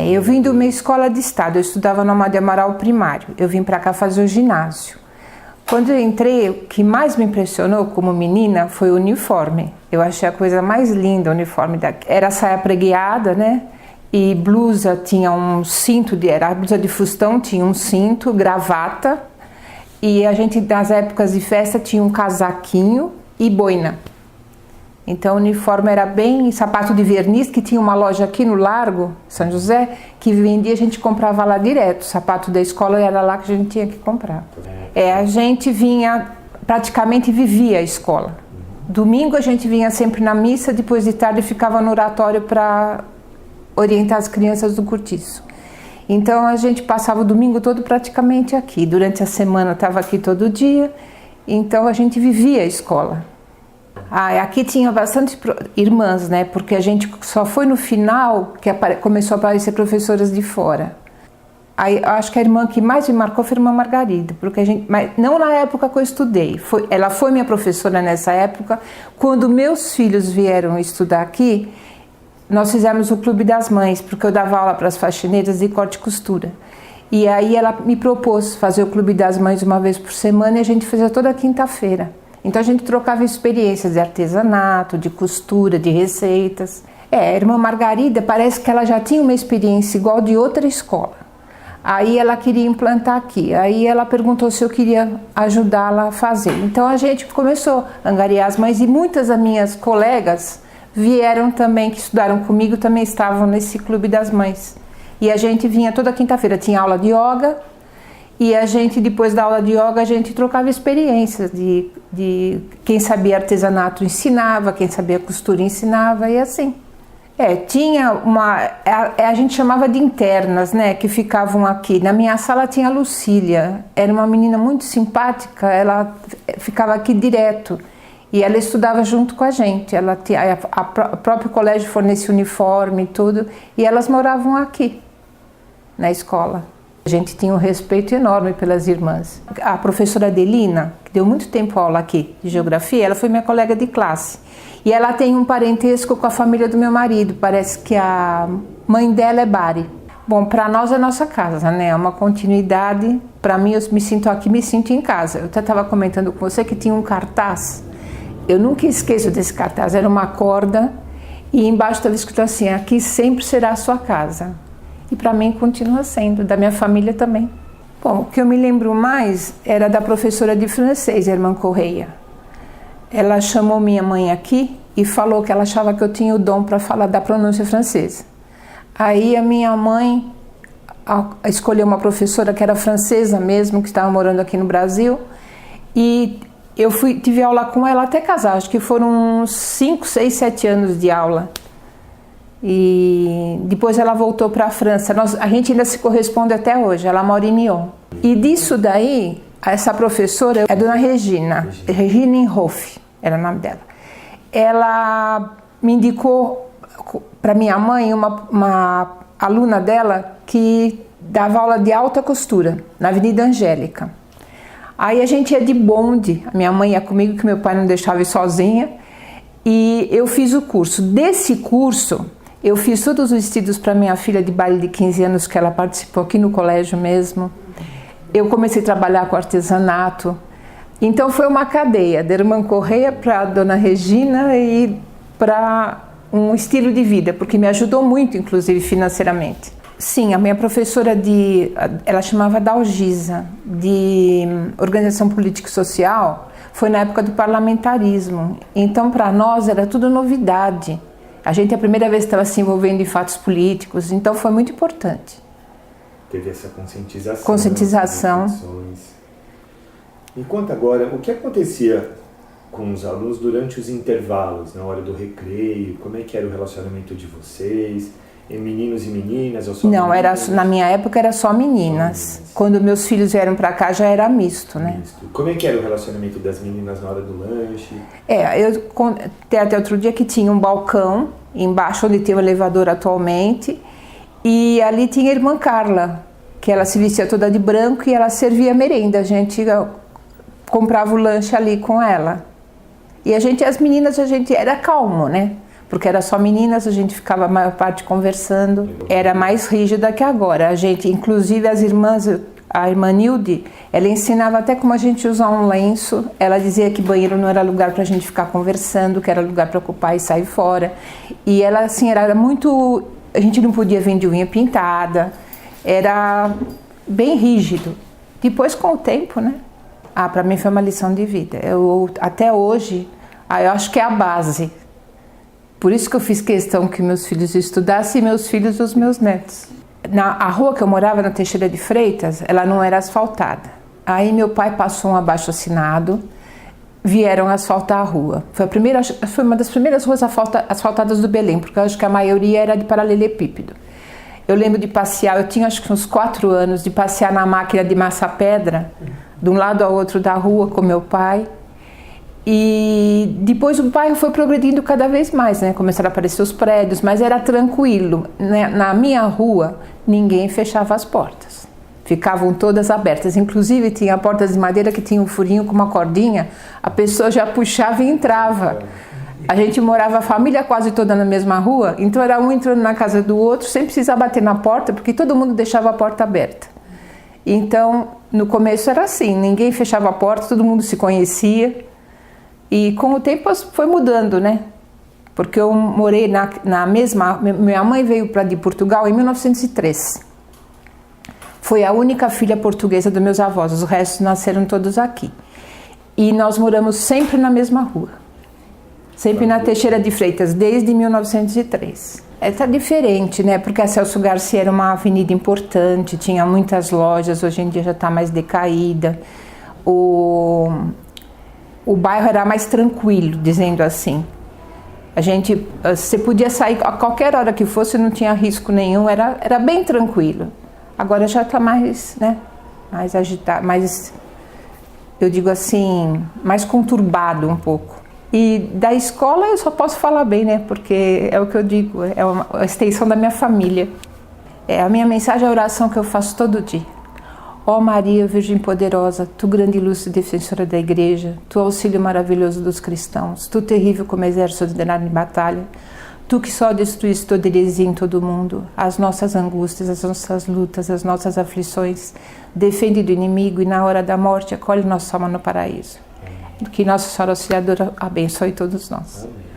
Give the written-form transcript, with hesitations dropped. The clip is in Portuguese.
Eu vim de uma escola de estado, eu estudava no Amado Amaral primário, eu vim para cá fazer o ginásio. Quando eu entrei, o que mais me impressionou como menina foi o uniforme. Eu achei a coisa mais linda, o uniforme daqui. Era saia pregueada, né? E blusa tinha um cinto, era blusa de fustão, tinha um cinto, gravata. E a gente, nas épocas de festa, tinha um casaquinho e boina. Então o uniforme era bem sapato de verniz, que tinha uma loja aqui no Largo, São José, que vendia, a gente comprava lá direto. O sapato da escola era lá que a gente tinha que comprar. A gente vinha, praticamente vivia a escola. Domingo a gente vinha sempre na missa, depois de tarde ficava no oratório para orientar as crianças do cortiço. Então a gente passava o domingo todo praticamente aqui. Durante a semana estava aqui todo dia, então a gente vivia a escola. Aqui tinha bastante irmãs, né? Porque a gente só foi no final que começou a aparecer professoras de fora. Acho que a irmã que mais me marcou foi a irmã Margarida, porque mas não na época que eu estudei. Ela foi minha professora nessa época. Quando meus filhos vieram estudar aqui, nós fizemos o Clube das Mães, porque eu dava aula para as faxineiras de corte e costura. E aí ela me propôs fazer o Clube das Mães uma vez por semana e a gente fazia toda quinta-feira. Então a gente trocava experiências de artesanato, de costura, de receitas. A irmã Margarida parece que ela já tinha uma experiência igual de outra escola. Aí ela queria implantar aqui, aí ela perguntou se eu queria ajudá-la a fazer. Então a gente começou a angariar as mães e muitas das minhas colegas vieram também, que estudaram comigo, também estavam nesse Clube das Mães. E a gente vinha toda quinta-feira, tinha aula de yoga e a gente, depois da aula de yoga, a gente trocava experiências de quem sabia artesanato ensinava, quem sabia costura ensinava e assim. Tinha a gente chamava de internas, né, que ficavam aqui. Na minha sala tinha a Lucília, era uma menina muito simpática, ela ficava aqui direto e ela estudava junto com a gente. Ela tinha, o próprio colégio fornecia uniforme e tudo, e elas moravam aqui, na escola. A gente tinha um respeito enorme pelas irmãs. A professora Adelina, que deu muito tempo aula aqui de geografia, ela foi minha colega de classe. E ela tem um parentesco com a família do meu marido, parece que a mãe dela é Bari. Bom, para nós é nossa casa, né? É uma continuidade. Para mim, eu me sinto aqui, me sinto em casa. Eu até estava comentando com você que tinha um cartaz. Eu nunca esqueço desse cartaz. Era uma corda e embaixo estava escrito assim: aqui sempre será a sua casa. E para mim continua sendo, da minha família também. Bom, o que eu me lembro mais era da professora de francês, a irmã Correia. Ela chamou minha mãe aqui e falou que ela achava que eu tinha o dom para falar da pronúncia francesa. Aí a minha mãe escolheu uma professora que era francesa mesmo, que estava morando aqui no Brasil, e eu tive aula com ela até casar, acho que foram uns 5, 6, 7 anos de aula. E depois ela voltou para a França. A gente ainda se corresponde até hoje, ela mora em Nyon. E disso daí, essa professora é a dona Regina Hoff, era o nome dela. Ela me indicou para minha mãe uma aluna dela que dava aula de alta costura na Avenida Angélica. Aí a gente ia de bonde, a minha mãe ia comigo, que meu pai não deixava ir sozinha, e eu fiz o curso. Desse curso, eu fiz todos os vestidos para minha filha de baile de 15 anos, que ela participou aqui no colégio mesmo. Eu comecei a trabalhar com artesanato. Então foi uma cadeia, da irmã Correia para a dona Regina e para um estilo de vida, porque me ajudou muito, inclusive, financeiramente. Sim, a minha professora ela chamava Dalgisa, de Organização Política e Social, foi na época do parlamentarismo. Então, para nós, era tudo novidade. A gente, a primeira vez, estava se envolvendo em fatos políticos, então foi muito importante. Teve essa conscientização. Conscientização. Me conta agora, o que acontecia com os alunos durante os intervalos, na hora do recreio? Como é que era o relacionamento de vocês? Meninos e meninas? Ou só Não, meninas? Na minha época era só meninas. Quando meus filhos vieram para cá já era misto, né? Misto. Como é que era o relacionamento das meninas na hora do lanche? Até outro dia que tinha um balcão, embaixo onde tem o elevador atualmente, e ali tinha a irmã Carla, que ela se vestia toda de branco e ela servia merenda. A gente comprava o lanche ali com ela. E as meninas, era calmo, né? porque era só meninas, a gente ficava a maior parte conversando, era mais rígida que agora. A gente, inclusive as irmãs, a irmã Nilde, ela ensinava até como a gente usar um lenço, ela dizia que banheiro não era lugar para a gente ficar conversando, que era lugar para ocupar e sair fora. E ela, assim, era muito... A gente não podia vir de unha pintada, era bem rígido. Depois, com o tempo, né? Para mim foi uma lição de vida. Até hoje, eu acho que é a base. Por isso que eu fiz questão que meus filhos estudassem, e meus filhos os meus netos. A rua que eu morava, na Teixeira de Freitas, ela não era asfaltada. Aí meu pai passou um abaixo-assinado, vieram asfaltar a rua. Foi uma das primeiras ruas asfaltadas do Belém, porque eu acho que a maioria era de paralelepípedo. Eu lembro de passear, eu tinha acho que uns 4 anos, de passear na máquina de massa-pedra, de um lado ao outro da rua com meu pai. E depois o bairro foi progredindo cada vez mais, né? Começaram a aparecer os prédios, mas era tranquilo. Na minha rua, ninguém fechava as portas. Ficavam todas abertas. Inclusive, tinha portas de madeira que tinha um furinho com uma cordinha. A pessoa já puxava e entrava. A gente morava, a família quase toda na mesma rua. Então, era um entrando na casa do outro, sem precisar bater na porta, porque todo mundo deixava a porta aberta. Então, no começo era assim. Ninguém fechava a porta, todo mundo se conhecia. E com o tempo foi mudando, né? Porque eu morei na mesma... Minha mãe veio de Portugal em 1903. Foi a única filha portuguesa dos meus avós, os restos nasceram todos aqui. E nós moramos sempre na mesma rua. Sempre na Teixeira de Freitas, desde 1903. Tá diferente, né? Porque a Celso Garcia era uma avenida importante, tinha muitas lojas, hoje em dia já está mais decaída. O bairro era mais tranquilo, dizendo assim. Você podia sair a qualquer hora que fosse, não tinha risco nenhum, era bem tranquilo. Agora já está mais, né, mais agitado, eu digo assim, mais conturbado um pouco. E da escola eu só posso falar bem, né, porque é o que eu digo, é uma extensão da minha família. A minha mensagem é a oração que eu faço todo dia. Ó Maria, Virgem poderosa, tu grande luz e defensora da Igreja, tu auxílio maravilhoso dos cristãos, tu terrível como exército ordenado em batalha, tu que só destruíste toda heresia em todo o mundo, as nossas angústias, as nossas lutas, as nossas aflições, defende do inimigo e na hora da morte acolhe nossa alma no paraíso. Que Nossa Senhora Auxiliadora abençoe todos nós. Amém.